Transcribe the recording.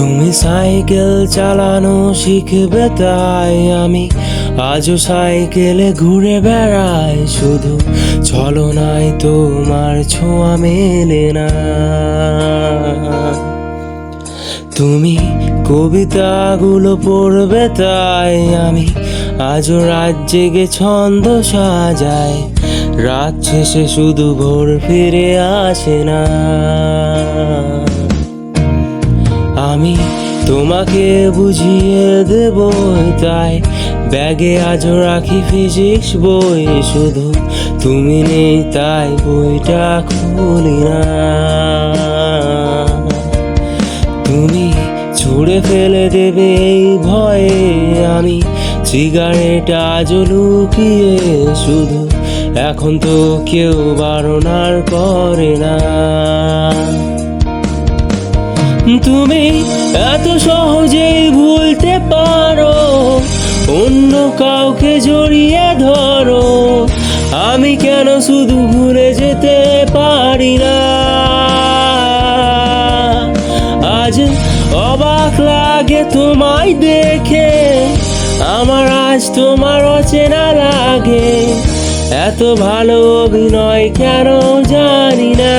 তুমি সাইকেল চালানো শিখবে তাই আমি আজও সাইকেলে ঘুরে বেড়াই, শুধু ছলনায় তোমার ছোঁয়া মেলে না। তুমি কবিতাগুলো পড়বে তাই আমি আজও রাত জেগে ছন্দ সাজাই, রাত শেষে শুধু ভোর ফিরে আসে না। আমি তোমাকে বুঝিয়ে দেব তাই ব্যাগে আজও রাখি ফিজিক্স বই, শুধু তুমি নেই তাই বইটা খুলি না। তুমি ছুঁড়ে ফেলে দেবে এই ভয়ে আমি সিগারেট আজও লুকিয়ে, শুধু এখন তো কেউ বারণার করে না। তুমি এত সহজেই ভুলতে পারো, অন্য কাউকে জড়িয়ে ধরো, আমি কেন শুধু ভুলে যেতে পারি না। আজ অবাক লাগে তোমায় দেখে, আমার আজ তোমার অচেনা লাগে, এত ভালো অভিনয় কেন জানি না।